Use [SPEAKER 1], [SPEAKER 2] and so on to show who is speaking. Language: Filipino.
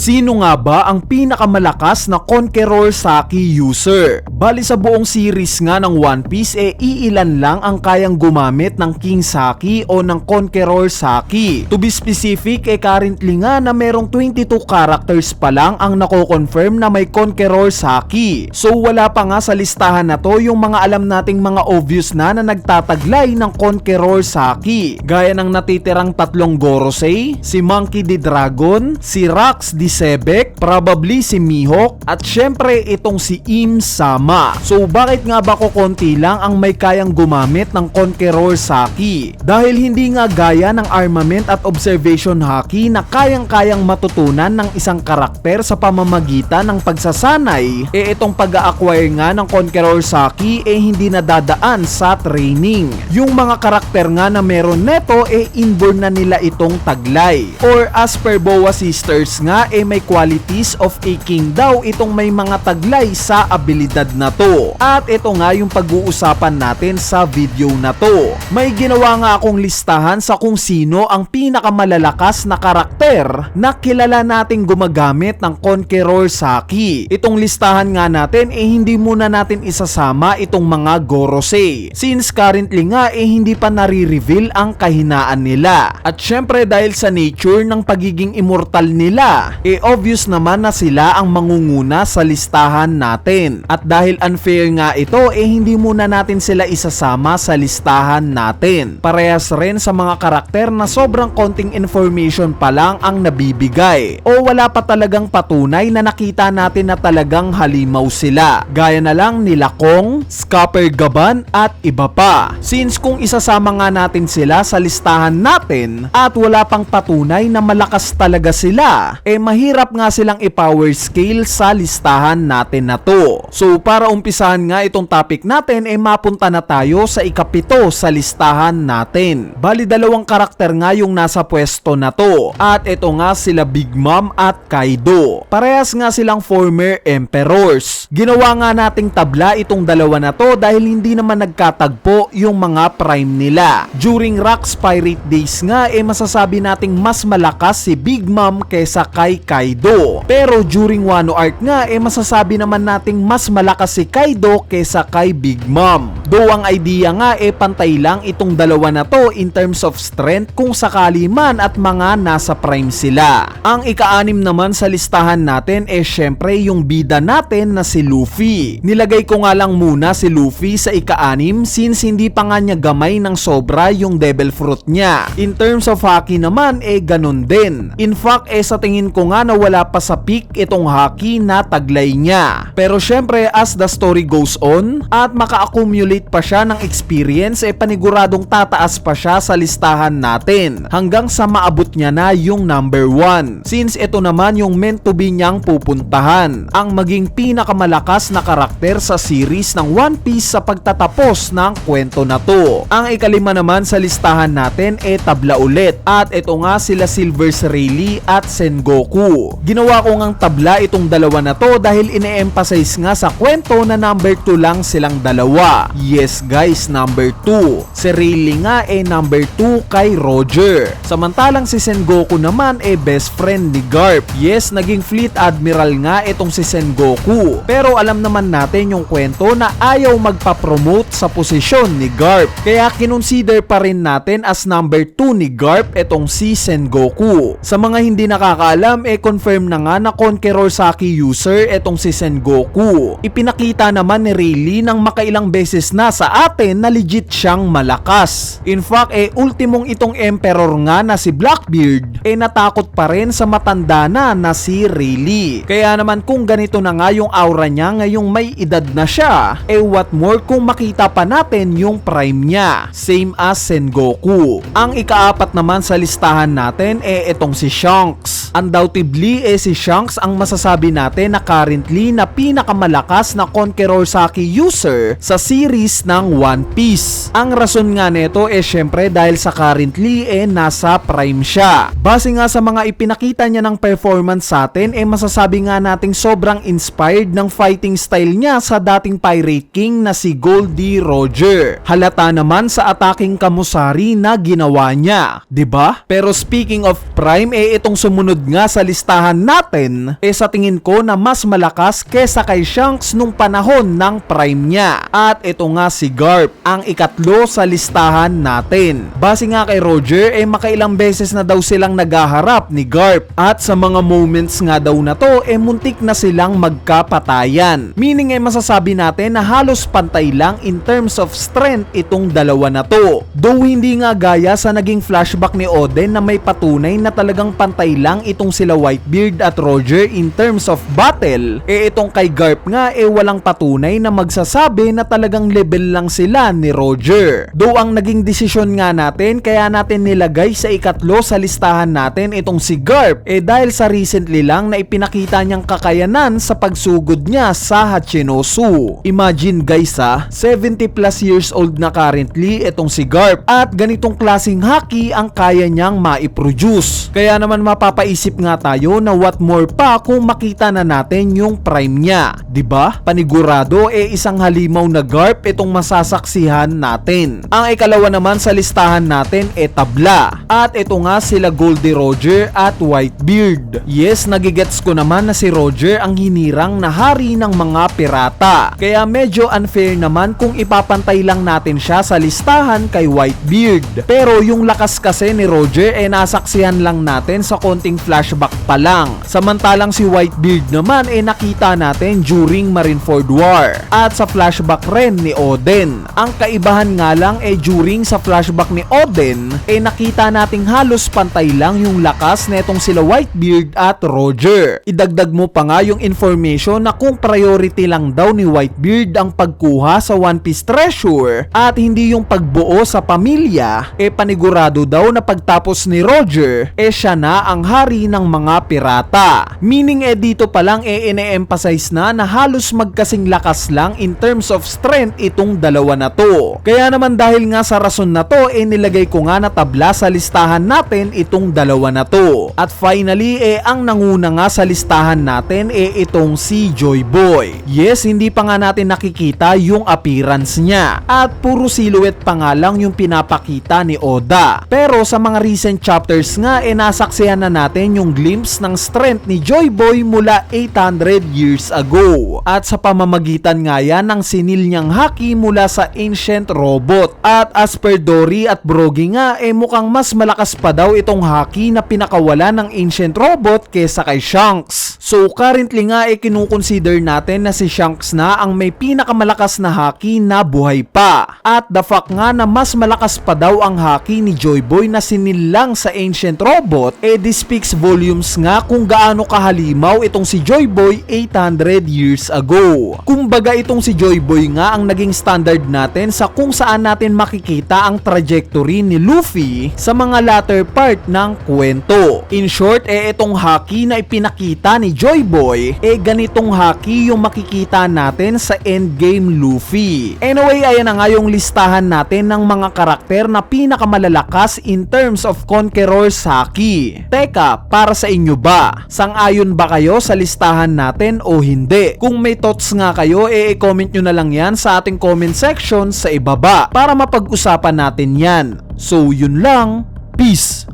[SPEAKER 1] Sino nga ba ang pinakamalakas na Conqueror Saki user? Bali sa buong series nga ng One Piece iilan lang ang kayang gumamit ng King Saki o ng Conqueror Saki. To be specific currently nga na merong 22 characters pa lang ang nako-confirm na may Conqueror Saki. So wala pa nga sa listahan na to yung mga alam nating mga obvious na nagtataglay ng Conqueror Saki. Gaya ng natitirang tatlong Gorosei, si Monkey D. Dragon, si Rax D. Sebek, probably si Mihawk, at syempre itong si Im Sama. So bakit nga ba konti lang ang may kayang gumamit ng Conqueror Saki? Dahil hindi nga gaya ng armament at observation haki na kayang-kayang matutunan ng isang karakter sa pamamagitan ng pagsasanay, itong pag-a-acquire nga ng Conqueror Saki hindi nadadaan sa training. Yung mga karakter nga na meron neto inborn na nila itong taglay. Or as per Boa Sisters nga may qualities of a king daw itong may mga taglay sa abilidad na to. At ito nga yung pag-uusapan natin sa video na to. May ginawa nga akong listahan sa kung sino ang pinakamalalakas na karakter na kilala nating gumagamit ng Conqueror Saki. Itong listahan nga natin hindi muna natin isasama itong mga Gorosei, since currently nga hindi pa nare-reveal ang kahinaan nila. At syempre dahil sa nature ng pagiging immortal nila, obvious naman na sila ang mangunguna sa listahan natin. At dahil unfair nga ito, hindi muna natin sila isasama sa listahan natin. Parehas rin sa mga karakter na sobrang konting information pa lang ang nabibigay o wala pa talagang patunay na nakita natin na talagang halimaw sila. Gaya na lang nila Kong, Scupper Gaban at iba pa. Since kung isasama nga natin sila sa listahan natin at wala pang patunay na malakas talaga sila, mahirap nga silang i-power scale sa listahan natin na to. So para umpisahan nga itong topic natin mapunta na tayo sa ikapito sa listahan natin. Bali dalawang karakter nga yung nasa pwesto na to. At ito nga sila Big Mom at Kaido. Parehas nga silang former emperors. Ginawa nga nating tabla itong dalawa na to dahil hindi naman nagkatagpo yung mga prime nila. During Rock's Pirate Days nga masasabi nating mas malakas si Big Mom kaysa kay Kaido. Pero during Wano Arc nga masasabi naman nating mas malakas si Kaido kaysa kay Big Mom. Though ang idea nga pantay lang itong dalawa na to in terms of strength kung sakali man at mga nasa prime sila. Ang ika-anim naman sa listahan natin syempre yung bida natin na si Luffy. Nilagay ko nga lang muna si Luffy sa ika-anim since hindi pa nga niya gamay ng sobra yung Devil Fruit niya. In terms of haki naman ganun din. In fact sa tingin ko nga na wala pa sa peak itong haki na taglay niya. Pero syempre as the story goes on at maka-accumulate pa siya ng experience paniguradong tataas pa siya sa listahan natin hanggang sa maabot niya na yung number 1. Since ito naman yung meant to be niyang pupuntahan, ang maging pinakamalakas na karakter sa series ng One Piece sa pagtatapos ng kwento na to. Ang ikalima naman sa listahan natin tabla ulit at ito nga sila Silver Rayleigh at Sengoku. Ginawa ko ngang tabla itong dalawa na to dahil ine-emphasize nga sa kwento na number 2 lang silang dalawa. Yes guys, number 2. Si Rayleigh nga number 2 kay Roger. Samantalang si Sengoku naman best friend ni Garp. Yes, naging fleet admiral nga itong si Sengoku. Pero alam naman natin yung kwento na ayaw magpa-promote sa posisyon ni Garp. Kaya kinonsider pa rin natin as number 2 ni Garp itong si Sengoku. Sa mga hindi nakakaalam confirm na nga na Conqueror Saki user itong si Sengoku. Ipinakita naman ni Rayleigh ng makailang beses na sa atin na legit siyang malakas. In fact ultimong itong emperor nga na si Blackbeard natakot pa rin sa matanda na si Rayleigh. Kaya naman kung ganito na nga yung aura niya ngayong may edad na siya, what more kung makita pa natin yung prime niya, same as Sengoku. Ang ikaapat naman sa listahan natin itong si Shanks. Undoubtedly si Shanks ang masasabi natin na currently na pinakamalakas na Conqueror Saki user sa series ng One Piece. Ang rason nga nito syempre dahil sa currently nasa prime siya. Base nga sa mga ipinakita niya ng performance sa atin masasabi nga nating sobrang inspired ng fighting style niya sa dating Pirate King na si Goldie Roger. Halata naman sa attacking Kamusari na ginawa niya, 'di ba? Pero speaking of prime itong sumunod nga sa listahan natin, sa tingin ko na mas malakas kesa kay Shanks nung panahon ng prime niya. At ito nga si Garp, ang ikatlo sa listahan natin. Base nga kay Roger, makailang beses na daw silang naghaharap ni Garp. At sa mga moments nga daw na to, muntik na silang magkapatayan. Meaning masasabi natin na halos pantay lang in terms of strength itong dalawa na to. Though hindi nga gaya sa naging flashback ni Oden na may patunay na talagang pantay lang itong sila Whitebeard at Roger in terms of battle, itong kay Garp nga walang patunay na magsasabi na talagang level lang sila ni Roger. Though ang naging desisyon nga natin, kaya natin nilagay sa ikatlo sa listahan natin itong si Garp, dahil sa recently lang na ipinakita niyang kakayanan sa pagsugod niya sa Hachinosu. Imagine guys 70 plus years old na currently itong si Garp at ganitong klaseng haki ang kaya niyang maiproduce. Kaya naman mapapaisip nga tayo na what more pa kung makita na natin yung prime niya. Diba? Panigurado isang halimaw na Garp itong masasaksihan natin. Ang ikalawa naman sa listahan natin tabla. At ito nga sila Goldie Roger at Whitebeard. Yes, nagigets ko naman na si Roger ang hinirang na hari ng mga pirata. Kaya medyo unfair naman kung ipapantay lang natin siya sa listahan kay Whitebeard. Pero yung lakas kasi ni Roger nasaksihan lang natin sa konting flashback pa lang. Samantalang si Whitebeard naman nakita natin during Marineford War at sa flashback rin ni Oden. Ang kaibahan nga lang during sa flashback ni Oden nakita nating halos pantay lang yung lakas netong sila Whitebeard at Roger. Idagdag mo pa nga yung information na kung priority lang daw ni Whitebeard ang pagkuha sa One Piece treasure at hindi yung pagbuo sa pamilya, panigurado daw na pagtapos ni Roger, siya na ang hari ng mga pirata. Meaning dito pa lang ine-emphasize na halos magkasing lakas lang in terms of strength itong dalawa na to. Kaya naman dahil nga sa rason na to, nilagay ko nga na tabla sa listahan natin itong dalawa na to. At finally, ang nanguna nga sa listahan natin itong si Joy Boy. Yes, hindi pa nga natin nakikita yung appearance niya at puro silhouette pa nga lang yung pinapakita ni Oda. Pero sa mga recent chapters nga nasaksihan na natin yung glimpse ng strength ni Joy Boy mula 800 years ago. At sa pamamagitan nga yan ng sinil niyang haki mula sa ancient robot. At as per Dory at Brogy nga mukhang mas malakas pa daw itong haki na pinakawala ng ancient robot kesa kay Shanks. So currently nga kinukonsider natin na si Shanks na ang may pinakamalakas na haki na buhay pa. At the fact nga na mas malakas pa daw ang haki ni Joy Boy na sinilang sa ancient robot, this speaks volumes nga kung gaano kahalimaw itong si Joy Boy 800 years ago. Kumbaga itong si Joy Boy nga ang naging standard natin sa kung saan natin makikita ang trajectory ni Luffy sa mga latter part ng kwento. In short, itong haki na ipinakita ni Joy Boy, ganitong haki yung makikita natin sa endgame Luffy. Anyway, ayan na nga yung listahan natin ng mga karakter na pinakamalalakas in terms of Conqueror's haki. Teka, para sa inyo ba? Sang-ayon ba kayo sa listahan natin o hindi? Kung may thoughts nga kayo, i-comment nyo na lang yan sa ating comment section sa ibaba para mapag-usapan natin yan. So yun lang, peace!